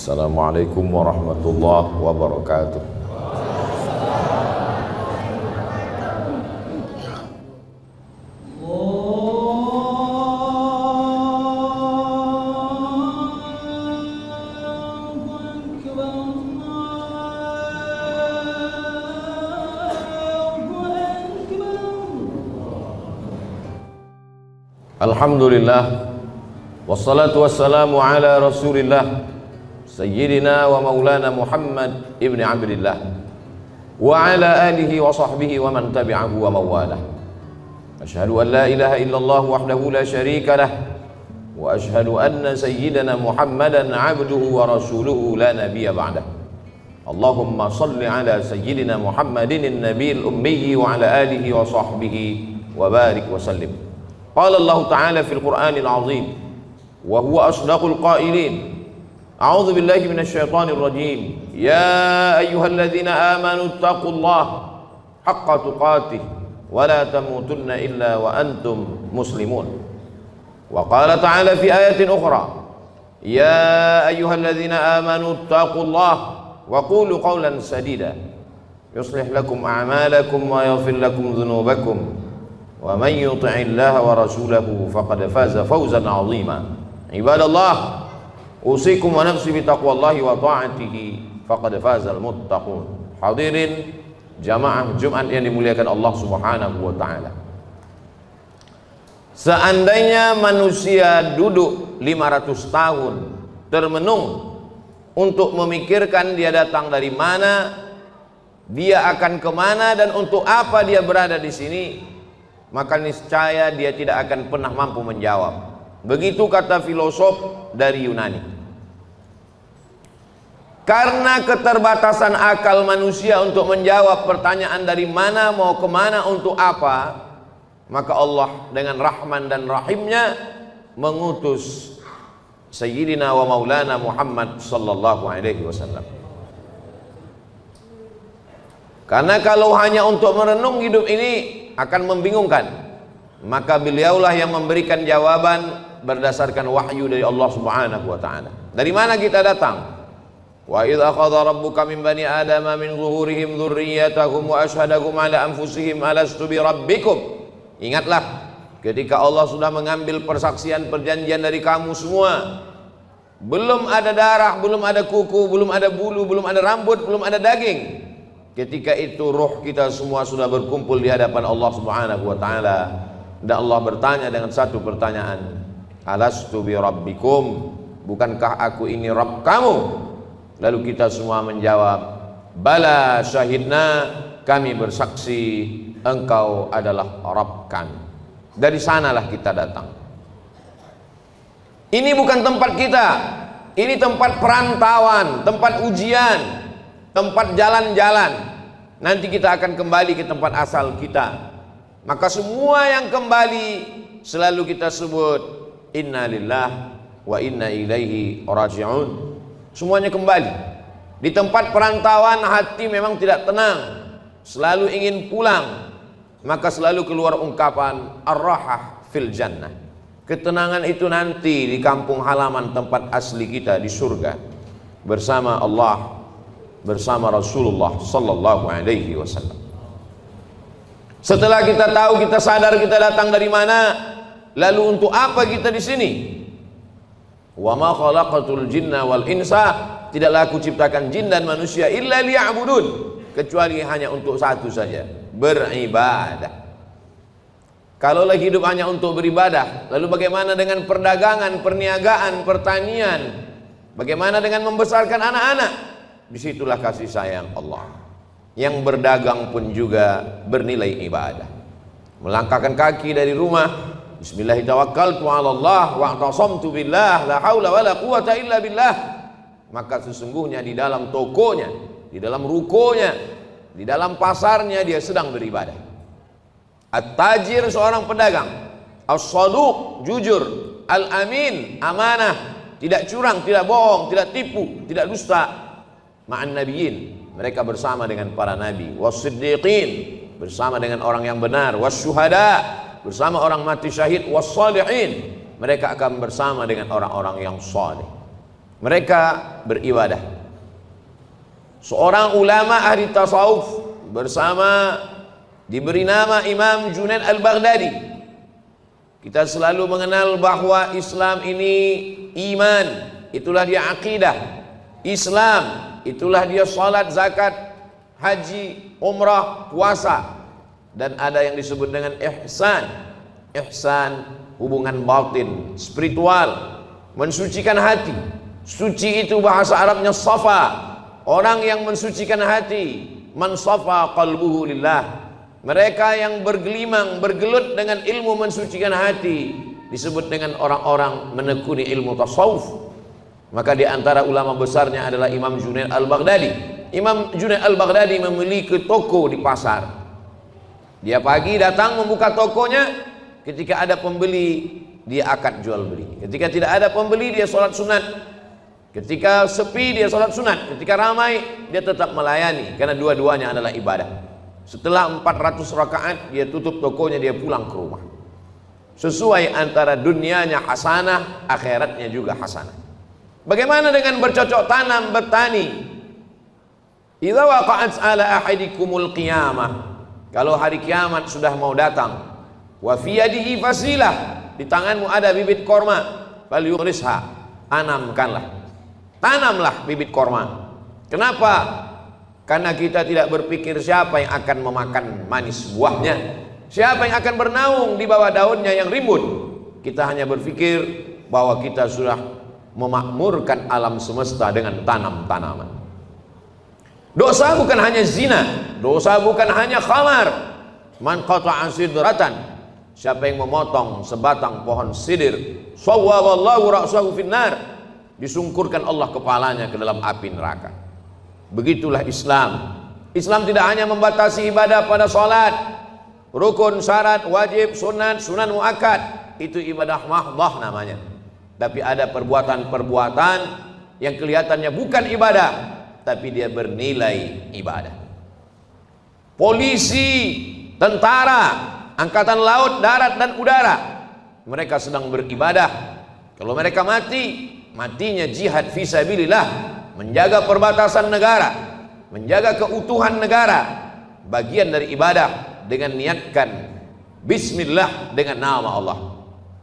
Assalamualaikum warahmatullahi wabarakatuh. Alhamdulillah, wassalatu wassalamu ala rasulillah Sayyidina wa maulana Muhammad ibn Abdillah wa ala alihi wa sahbihi wa man tabi'ahu wa mawalah. Ashhadu an la ilaha illallah wahdahu la sharika lah wa ashhadu anna sayyidana Muhammadan abduhu wa rasuluhu la nabiyya ba'dah. Allahumma salli ala sayyidina Muhammadin an-nabiyil ummi wa ala alihi wa sahbihi wa barik wa sallim. Qala Allah Ta'ala fil Qur'anil Azim wa huwa asdaqul qailin. A'udzu billahi minasyaitonir rajim. Ya ayyuhalladzina amanu taqullaha haqqa tuqatih wa la tamutunna illa wa antum muslimun. Wa qala ta'ala fi ayatin ukhra. Ya ayyuhalladzina amanu taqullaha wa qulu qawlan sadida yuslih lakum a'malakum wa yaghfir lakum dhunubakum wa man yuti'illaha wa rasulahu faqad faza fawzan 'azima. Ibadallah, usikum wa nafsi bi taqwallahi wa ta'atihi faqad fazal muttaqun. Hadirin jamaah Jumat yang dimuliakan Allah Subhanahu wa taala. Seandainya manusia duduk 500 tahun termenung untuk memikirkan dia datang dari mana, dia akan kemana, dan untuk apa dia berada di sini, maka niscaya dia tidak akan pernah mampu menjawab. Begitu kata filosof dari Yunani. Karena keterbatasan akal manusia untuk menjawab pertanyaan dari mana, mau kemana, untuk apa, maka Allah dengan Rahman dan Rahimnya mengutus Sayyidina wa Maulana Muhammad sallallahu alaihi wasallam. Karena kalau hanya untuk merenung hidup ini akan membingungkan, maka beliaulah yang memberikan jawaban berdasarkan wahyu dari Allah Subhanahu wa taala. Dari mana kita datang? Wa idz akhadha rabbuka min bani adama min zuhurihim dzurriyyatahum wa asyhadahum ala anfusihim alastu bi rabbikum. Ingatlah ketika Allah sudah mengambil persaksian perjanjian dari kamu semua. Belum ada darah, belum ada kuku, belum ada bulu, belum ada rambut, belum ada daging. Ketika itu roh kita semua sudah berkumpul di hadapan Allah Subhanahu wa taala, dan Allah bertanya dengan satu pertanyaan, alastu bi rabbikum, bukankah aku ini Rabb kamu? Lalu kita semua menjawab, bala syahidna, kami bersaksi engkau adalah Rabb kami. Dari sanalah kita datang. Ini bukan tempat kita, ini tempat perantauan, tempat ujian, tempat jalan-jalan. Nanti kita akan kembali ke tempat asal kita. Maka semua yang kembali selalu kita sebut inna lillahi wa inna ilaihi raji'un. Semuanya kembali. Di tempat perantauan hati memang tidak tenang, selalu ingin pulang. Maka selalu keluar ungkapan ar-rahah fil jannah. Ketenangan itu nanti di kampung halaman tempat asli kita di surga bersama Allah, bersama Rasulullah sallallahu alaihi wasallam. Setelah kita tahu, kita sadar kita datang dari mana, lalu untuk apa kita di sini? Wa ma khalaqatul jinna wal insa, tidaklah aku ciptakan jin dan manusia illa liya'budun, kecuali hanya untuk satu saja, beribadah. Kalaulah hidup hanya untuk beribadah, lalu bagaimana dengan perdagangan, perniagaan, pertanian? Bagaimana dengan membesarkan anak-anak? Disitulah kasih sayang Allah. Yang berdagang pun juga bernilai ibadah. Melangkahkan kaki dari rumah, bismillahi tawakkaltu 'alallah wa i'tasamtu billah la haula wala quwata illa billah. Maka sesungguhnya di dalam tokonya, di dalam rukonya, di dalam pasarnya dia sedang beribadah. At-tajir seorang pedagang, as-saduq jujur, al-amin amanah, tidak curang, tidak bohong, tidak tipu, tidak dusta. Ma'an nabiyyin, mereka bersama dengan para nabi, was-siddiqin, bersama dengan orang yang benar, was-syuhada, bersama orang mati syahid, was-salihin, mereka akan bersama dengan orang-orang yang saleh. Mereka beribadah. Seorang ulama ahli tasawuf bersama diberi nama Imam Junaid Al-Baghdadi. Kita selalu mengenal bahwa Islam ini iman, itulah dia akidah. Islam, itulah dia salat, zakat, haji, umrah, puasa. Dan ada yang disebut dengan ihsan. Ihsan, hubungan batin, spiritual, mensucikan hati. Suci itu bahasa Arabnya safa. Orang yang mensucikan hati, man safa qalbuhu lillah. Mereka yang bergelimang, bergelut dengan ilmu mensucikan hati disebut dengan orang-orang menekuni ilmu tasawuf. Maka di antara ulama besarnya adalah Imam Junaid Al-Baghdadi. Imam Junaid Al-Baghdadi memiliki toko di pasar. Dia pagi datang membuka tokonya, ketika ada pembeli dia akad jual beli. Ketika tidak ada pembeli dia sholat sunat. Ketika sepi dia sholat sunat. Ketika ramai dia tetap melayani, karena dua-duanya adalah ibadah. Setelah 400 rakaat dia tutup tokonya, dia pulang ke rumah. Sesuai antara dunianya hasanah, akhiratnya juga hasanah. Bagaimana dengan bercocok tanam, bertani? Idza waqa'at ala ahadikumul qiyamah. Kalau hari kiamat sudah mau datang, wa fi yadihi fasilah, di tanganmu ada bibit korma, falyughrisha, tanamlah bibit korma. Kenapa? Karena kita tidak berpikir siapa yang akan memakan manis buahnya, siapa yang akan bernaung di bawah daunnya yang rimbun. Kita hanya berpikir bahwa kita sudah memakmurkan alam semesta dengan tanam-tanaman. Dosa bukan hanya zina, dosa bukan hanya khamar. Man qata'a sidratan, siapa yang memotong sebatang pohon sidir, sawwaballahu ra'sahu finnar, disungkurkan Allah kepalanya ke dalam api neraka. Begitulah Islam. Islam tidak hanya membatasi ibadah pada sholat, rukun, syarat, wajib, sunat, sunan muakkad, itu ibadah mahdhah namanya. Tapi ada perbuatan-perbuatan yang kelihatannya bukan ibadah, tapi dia bernilai ibadah. Polisi, tentara, angkatan laut, darat dan udara, mereka sedang beribadah. Kalau mereka mati, matinya jihad fisabilillah, menjaga perbatasan negara, menjaga keutuhan negara, bagian dari ibadah dengan niatkan bismillah dengan nama Allah.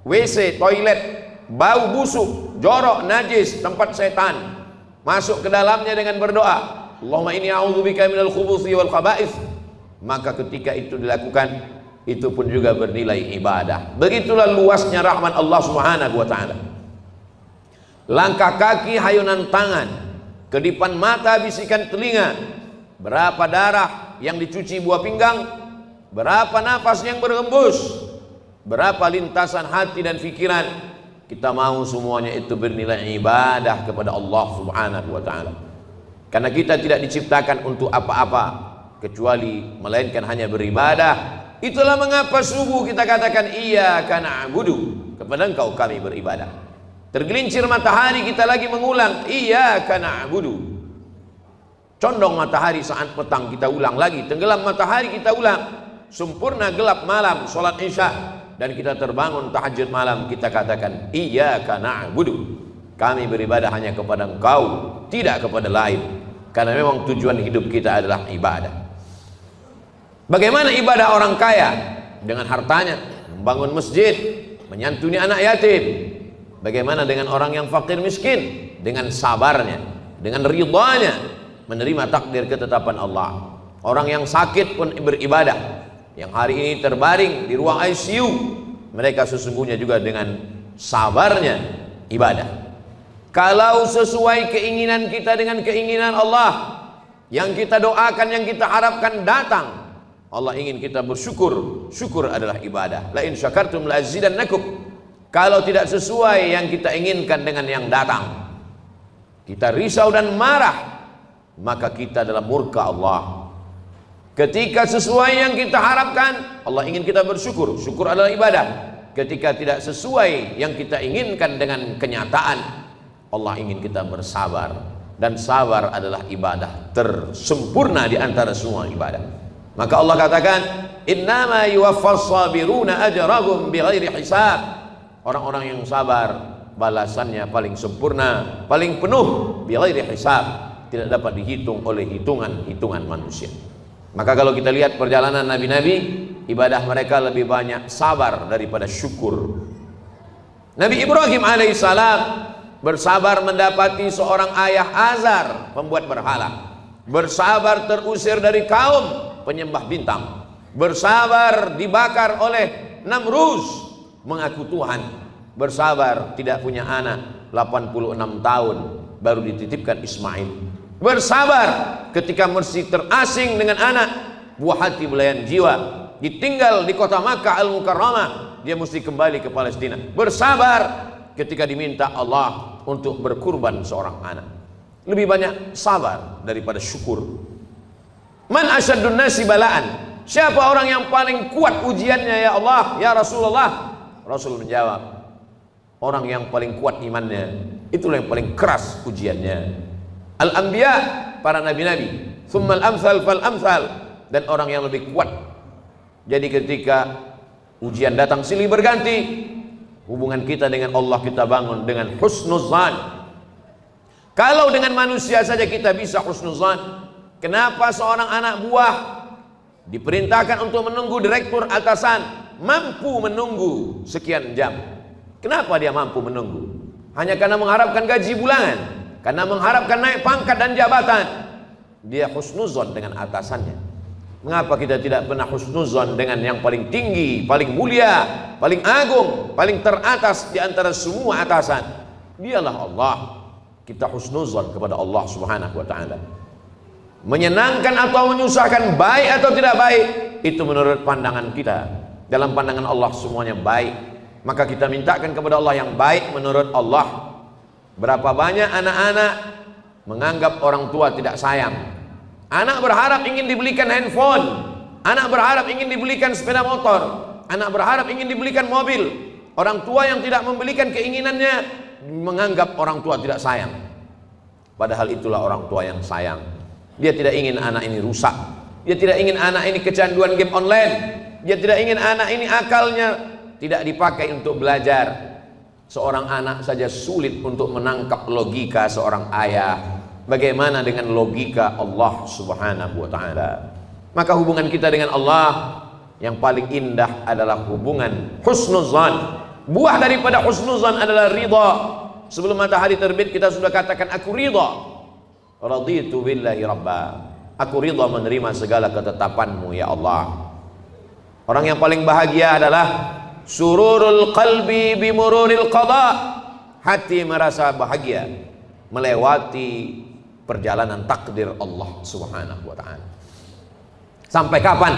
WC, toilet, bau busuk, jorok, najis, tempat setan, masuk ke dalamnya dengan berdoa, Allahumma inni a'udzubika minal khubuthi wal khaba'ith. Maka ketika itu dilakukan, itu pun juga bernilai ibadah. Begitulah luasnya rahmat Allah Subhanahu wa ta'ala. Langkah kaki, hayunan tangan, kedipan mata, bisikan telinga, berapa darah yang dicuci buah pinggang, berapa nafas yang berhembus, berapa lintasan hati dan pikiran, kita mau semuanya itu bernilai ibadah kepada Allah Subhanahu wa ta'ala. Karena kita tidak diciptakan untuk apa-apa kecuali melainkan hanya beribadah. Itulah mengapa subuh kita katakan iyyaka na'budu, kepada Engkau kami beribadah. Tergelincir matahari kita lagi mengulang iyyaka na'budu. Condong matahari saat petang kita ulang lagi, tenggelam matahari kita ulang, sempurna gelap malam sholat isya, dan kita terbangun tahajud malam, kita katakan iyyaka na'budu, kami beribadah hanya kepada Engkau, tidak kepada lain. Karena memang tujuan hidup kita adalah ibadah. Bagaimana ibadah orang kaya? Dengan hartanya membangun masjid, menyantuni anak yatim. Bagaimana dengan orang yang fakir miskin? Dengan sabarnya, dengan ridhanya, menerima takdir ketetapan Allah. Orang yang sakit pun beribadah. Yang hari ini terbaring di ruang ICU, mereka sesungguhnya juga dengan sabarnya ibadah. Kalau sesuai keinginan kita dengan keinginan Allah, yang kita doakan, yang kita harapkan datang, Allah ingin kita bersyukur. Syukur adalah ibadah. La in syakartum la azidannakum. Kalau tidak sesuai yang kita inginkan dengan yang datang, kita risau dan marah, maka kita dalam murka Allah. Ketika sesuai yang kita harapkan, Allah ingin kita bersyukur. Syukur adalah ibadah. Ketika tidak sesuai yang kita inginkan dengan kenyataan, Allah ingin kita bersabar. Dan sabar adalah ibadah tersempurna di antara semua ibadah. Maka Allah katakan, innama yuwaffas sabiruna ajrahum bighairi hisab. Orang-orang yang sabar balasannya paling sempurna, paling penuh, bighairi hisab, tidak dapat dihitung oleh hitungan manusia. Maka kalau kita lihat perjalanan nabi-nabi, ibadah mereka lebih banyak sabar daripada syukur. Nabi Ibrahim alaihissalam bersabar mendapati seorang ayah Azar, pembuat berhala. Bersabar terusir dari kaum penyembah bintang. Bersabar dibakar oleh Namrus, mengaku Tuhan. Bersabar tidak punya anak, 86 tahun baru dititipkan Ismail. Bersabar ketika mesti terasing dengan anak, buah hati belayan jiwa, ditinggal di kota Makkah Al-Mukarramah, dia mesti kembali ke Palestina. Bersabar ketika diminta Allah untuk berkurban seorang anak. Lebih banyak sabar daripada syukur. Man asyaddun nasi balaan, siapa orang yang paling kuat ujiannya ya Allah, ya Rasulullah? Rasul menjawab, orang yang paling kuat imannya, itulah yang paling keras ujiannya. Al-anbiya, para nabi-nabi, thummal amsal fal amsal, dan orang yang lebih kuat. Jadi ketika ujian datang silih berganti, hubungan kita dengan Allah kita bangun dengan husnuzan. Kalau dengan manusia saja kita bisa husnuzan, kenapa seorang anak buah diperintahkan untuk menunggu direktur atasan mampu menunggu sekian jam? Kenapa dia mampu menunggu? Hanya karena mengharapkan gaji bulanan, karena mengharapkan naik pangkat dan jabatan. Dia husnuzon dengan atasannya. Mengapa kita tidak pernah husnuzon dengan yang paling tinggi, paling mulia, paling agung, paling teratas di antara semua atasan? Dialah Allah. Kita husnuzon kepada Allah Subhanahu wa taala. Menyenangkan atau menyusahkan, baik atau tidak baik, itu menurut pandangan kita. Dalam pandangan Allah semuanya baik. Maka kita mintakan kepada Allah yang baik menurut Allah. Berapa banyak anak-anak menganggap orang tua tidak sayang. Anak berharap ingin dibelikan handphone, anak berharap ingin dibelikan sepeda motor, anak berharap ingin dibelikan mobil. Orang tua yang tidak membelikan keinginannya menganggap orang tua tidak sayang. Padahal itulah orang tua yang sayang. Dia tidak ingin anak ini rusak. Dia tidak ingin anak ini kecanduan game online. Dia tidak ingin anak ini akalnya tidak dipakai untuk belajar. Seorang anak saja sulit untuk menangkap logika seorang ayah. Bagaimana dengan logika Allah Subhanahu wa taala? Maka hubungan kita dengan Allah yang paling indah adalah hubungan husnuzan. Buah daripada husnuzan adalah ridha. Sebelum matahari terbit kita sudah katakan aku ridha. Raditu billahi rabba. Aku ridha menerima segala ketetapanmu ya Allah. Orang yang paling bahagia adalah sururul qalbi bimururil qada. Hati merasa bahagia melewati perjalanan takdir Allah Subhanahu wa taala. Sampai kapan?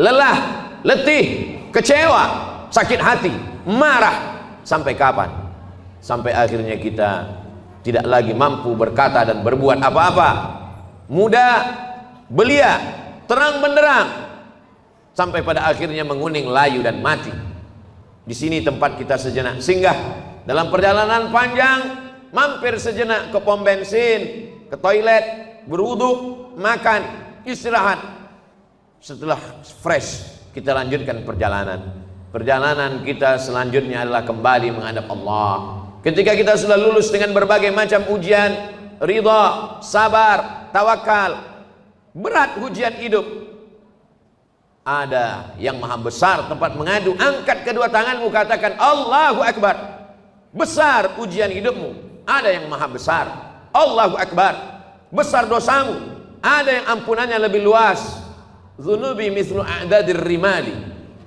Lelah, letih, kecewa, sakit hati, marah. Sampai kapan? Sampai akhirnya kita tidak lagi mampu berkata dan berbuat apa-apa. Muda, belia, terang benderang, sampai pada akhirnya menguning, layu dan mati. Di sini tempat kita sejenak singgah dalam perjalanan panjang, mampir sejenak ke pom bensin, ke toilet, berwudu, makan, istirahat. Setelah fresh, kita lanjutkan perjalanan. Perjalanan kita selanjutnya adalah kembali menghadap Allah. Ketika kita sudah lulus dengan berbagai macam ujian, ridha, sabar, tawakal, berat ujian hidup, ada yang maha besar tempat mengadu. Angkat kedua tanganmu, katakan Allahu Akbar. Besar ujian hidupmu, ada yang maha besar. Allahu Akbar. Besar dosamu, ada yang ampunannya lebih luas. Dzunubi mithlu a'dadir rimali.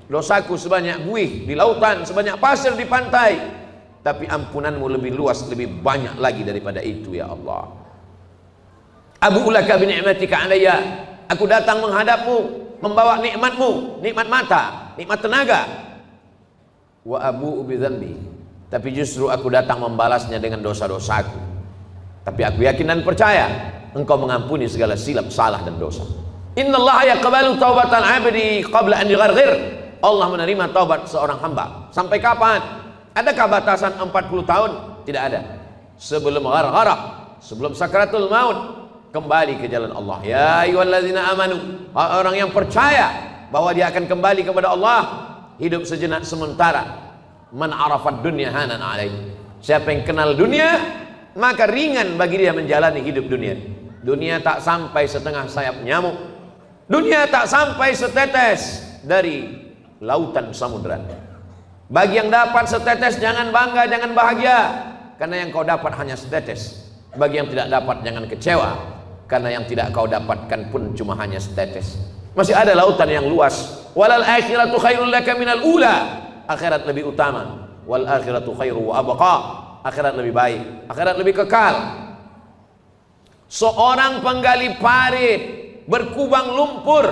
Dosaku sebanyak buih di lautan, sebanyak pasir di pantai, tapi ampunanmu lebih luas, lebih banyak lagi daripada itu ya Allah. Abu'u laka bi ni'matika alayya. Aku datang menghadapmu membawa nikmatmu, nikmat mata, nikmat tenaga. Wa abu'u bi dzambi. Tapi justru aku datang membalasnya dengan dosa-dosaku. Tapi aku yakin dan percaya Engkau mengampuni segala silap, salah dan dosa. Innallaha yaqbalu taubatal 'abdi qabla an yugharghir. Allah menerima taubat seorang hamba. Sampai kapan? Adakah batasan 40 tahun? Tidak ada. Sebelum ghargharah, sebelum sakratul maut, kembali ke jalan Allah. Ya ayyuhalladzina amanu, orang yang percaya bahwa dia akan kembali kepada Allah, hidup sejenak sementara. Man arafad dunya hanan alaih. Siapa yang kenal dunia, maka ringan bagi dia menjalani hidup dunia. Dunia tak sampai setengah sayap nyamuk. Dunia tak sampai setetes dari lautan samudra. Bagi yang dapat setetes jangan bangga, jangan bahagia, karena yang kau dapat hanya setetes. Bagi yang tidak dapat jangan kecewa, karena yang tidak kau dapatkan pun cuma hanya setetes. Masih ada lautan yang luas. Walal akhiratu khairul laka minal ula. Akhirat lebih utama. Wal akhiratu khairu wa abqa. Akhirat lebih baik, akhirat lebih kekal. Seorang penggali parit berkubang lumpur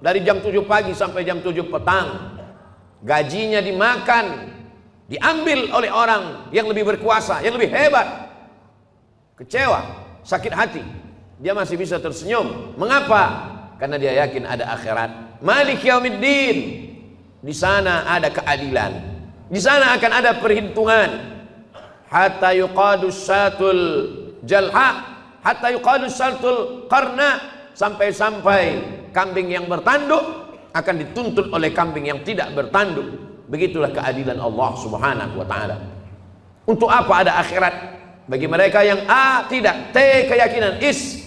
dari jam 7 pagi sampai jam 7 petang. Gajinya dimakan, diambil oleh orang yang lebih berkuasa, yang lebih hebat. Kecewa, sakit hati. Dia masih bisa tersenyum. Mengapa? Karena dia yakin ada akhirat. Malik yaumiddin. Di sana ada keadilan. Di sana akan ada perhitungan. Hatta yuqadus syatul jalha, hatta yuqadus syatul qarna, sampai-sampai kambing yang bertanduk akan dituntut oleh kambing yang tidak bertanduk. Begitulah keadilan Allah Subhanahu wa taala. Untuk apa ada akhirat? Bagi mereka yang A, tidak, T, keyakinan, is,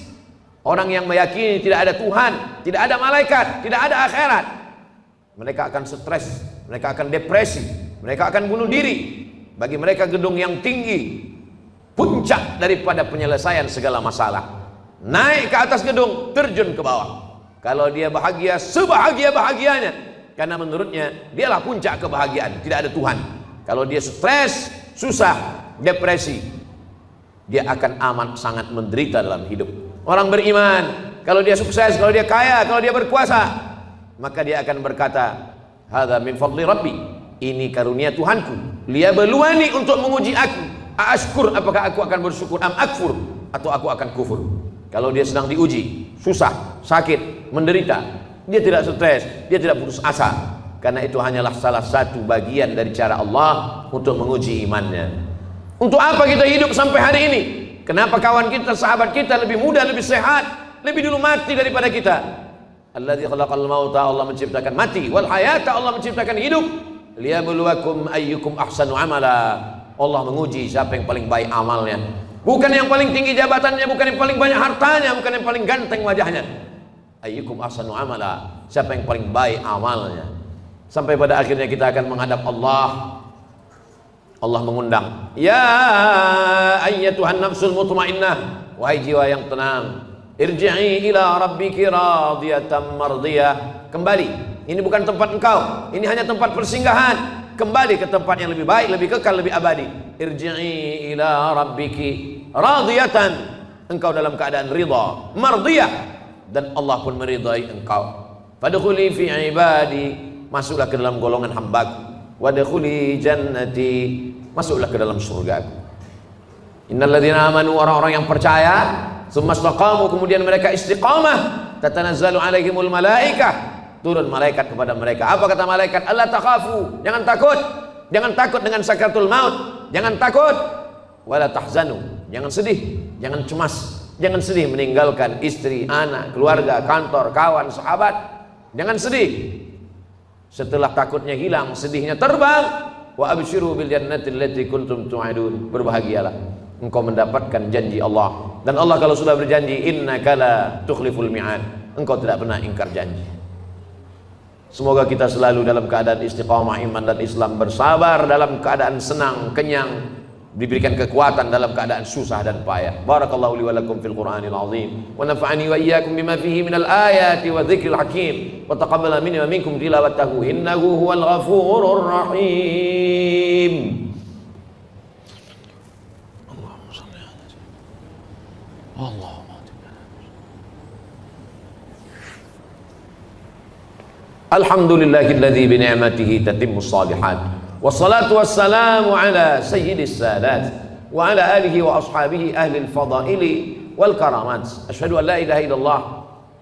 orang yang meyakini tidak ada Tuhan, tidak ada malaikat, tidak ada akhirat, mereka akan stres, mereka akan depresi, mereka akan bunuh diri. Bagi mereka gedung yang tinggi puncak daripada penyelesaian segala masalah. Naik ke atas gedung, terjun ke bawah. Kalau dia bahagia, sebahagia-bahagianya, karena menurutnya dialah puncak kebahagiaan, tidak ada Tuhan. Kalau dia stres, susah, depresi, dia akan amat sangat menderita dalam hidup. Orang beriman, kalau dia sukses, kalau dia kaya, kalau dia berkuasa, maka dia akan berkata, hadza min fadli rabbi, ini karunia Tuhanku, liyabluwani, untuk menguji aku, ashkur, apakah aku akan bersyukur, am akfur, atau aku akan kufur. Kalau dia sedang diuji, susah, sakit, menderita, dia tidak stres, dia tidak putus asa, karena itu hanyalah salah satu bagian dari cara Allah untuk menguji imannya. Untuk apa kita hidup sampai hari ini? Kenapa kawan kita, sahabat kita lebih muda, lebih sehat, lebih dulu mati daripada kita? Alladzi khalaqal mauta, Allah menciptakan mati, wal hayata, Allah menciptakan hidup, liyabluwakum ayyukum ahsanu amala. Allah menguji siapa yang paling baik amalnya. Bukan yang paling tinggi jabatannya, bukan yang paling banyak hartanya, bukan yang paling ganteng wajahnya. Ayyukum ahsanu amala, siapa yang paling baik amalnya. Sampai pada akhirnya kita akan menghadap Allah. Allah mengundang, ya ayyatuhan nafsul mutmainnah, wahai jiwa yang tenang, irji'i ila rabbiki radiyatan mardiyah. Kembali, ini bukan tempat engkau, ini hanya tempat persinggahan. Kembali ke tempat yang lebih baik, lebih kekal, lebih abadi. Irji'i ila rabbiki radiyatan, engkau dalam keadaan ridha, mardiyah, dan Allah pun meridai engkau. Fadkhuli fi ibadi, masuklah ke dalam golongan hambaku. Wadkhuli jannati, masuklah ke dalam surgaku. Innalladzina amanu, orang-orang yang percaya, tsumma istaqamu, kemudian mereka istiqamah, tatanazzalu alaihimul malaikah, turun malaikat kepada mereka. Apa kata malaikat? Allah takhafu, jangan takut. Jangan takut dengan sakaratul maut, jangan takut. Wala tahzanu, jangan sedih, jangan cemas, jangan sedih meninggalkan istri, anak, keluarga, kantor, kawan, sahabat. Jangan sedih. Setelah takutnya hilang, sedihnya terbang. Wa abshiru bil jannati allati kuntum tu'adun, berbahagialah, engkau mendapatkan janji Allah. Dan Allah kalau sudah berjanji, innaka la tukhliful mi'ad, engkau tidak pernah ingkar janji. Semoga kita selalu dalam keadaan istiqamah iman dan Islam, bersabar dalam keadaan senang, kenyang, diberikan kekuatan dalam keadaan susah dan payah. Barakallahu li wa lakum fil Qur'anil azim, wa nafa'ani wa iyyakum bima fihi minal ayati wa dzikril hakim, wa taqabbala minni wa minkum tilawatahu, innahu huwal ghafurur rahim. Allahumma shalli ala sayyidina Allahumma alhamdulillahilladzi bi ni'matihi tatimmus shalihat. Wassalatu wassalamu ala sayyidis sadat wa ala alihi wa ashabihi ahli al-fadaili wal karamat. Asyhadu an la ilaha illallah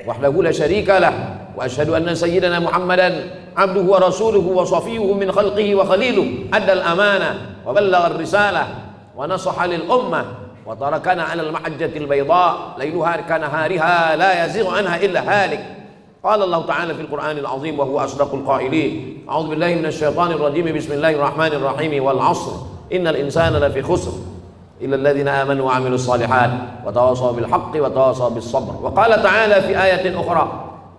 wahdahu la syarika lah, wa asyhadu anna sayyidana Muhammadan abduhu wa rasuluhu wa safiyuhu min khalqihi wa khaliluhu, addal amanah wa ballagha ar-risalah wa nasaha lil ummah wa tarakana 'ala al-mahajjatil bayda lailuha kanahariha la yazighu anha illa halik. Qala Allah Ta'ala fil Qur'anil azim wa huwa asdaqul qailin. A'udzu billahi minasy syaithanir rajim. Bismillahirrahmanirrahim. Wal 'ashr innal insana lafi khusr illa alladziina aamanu wa 'amilus shalihaat wa tawashaw bil haqqi wa tawashaw bis sabr. Wa qala ta'ala fi ayatin ukhra,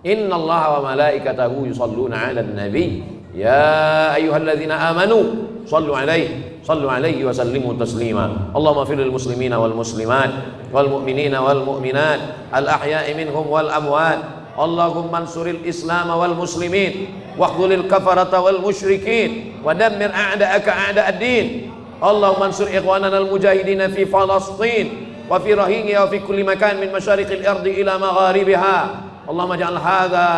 innallaha wa malaikatahu yusholluna 'alan nabiy ya ayyuhalladzina amanu sallu alaihi wa sallimu taslima. Allahumma fir lil muslimina wal muslimat wal mu'minina wal mu'minat al ahya'i minhum wal amwat. Allahumma ansuril islam wal muslimin waqdhulil kafarata wal musyrikin wa dammir a'da'aka a'da'ad-din. Allahumma ansur ikhwanana al mujahidina fi Falastin wa fi Rohingya wa fi kulli makan min masyariqil ardi ila magharibiha. Allahumma ja'al hadha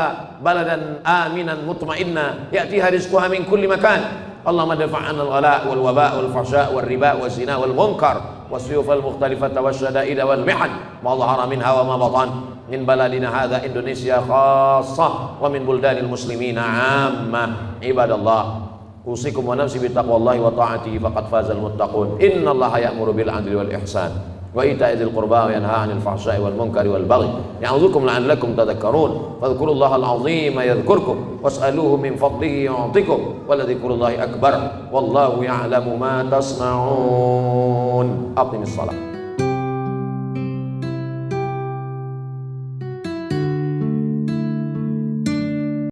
baladan aminan mutma'inna ya'tiha rizquha min kulli makan. Allahumma dafa'an al-ghala wal waba wal fahsya wal riba wal zina wal munkar was-suyuf al mukhtalifata wasyada'id wal mihan ma dhahara minha wa ma batan min baladina hadha Indonesia khassah wa min buldanil muslimina 'amma. Ibadallah, usikum wa nafsi bi taqwallahi wa ta'atihi faqad fazal muttaqun. Innallaha ya'muru bil 'adli wal ihsan wa ita'i dzil qurba wa yanha 'anil fahsya'i wal munkari wal baghi ya'udzukum la'allakum tadhakkarun. Fadhkurullaha al-'azima yadhkurkum was'aluhu min fadlihi yu'tikum wa ladhikrullahi akbar wallahu ya'lamu ma tasna'un. Aqimis shalah.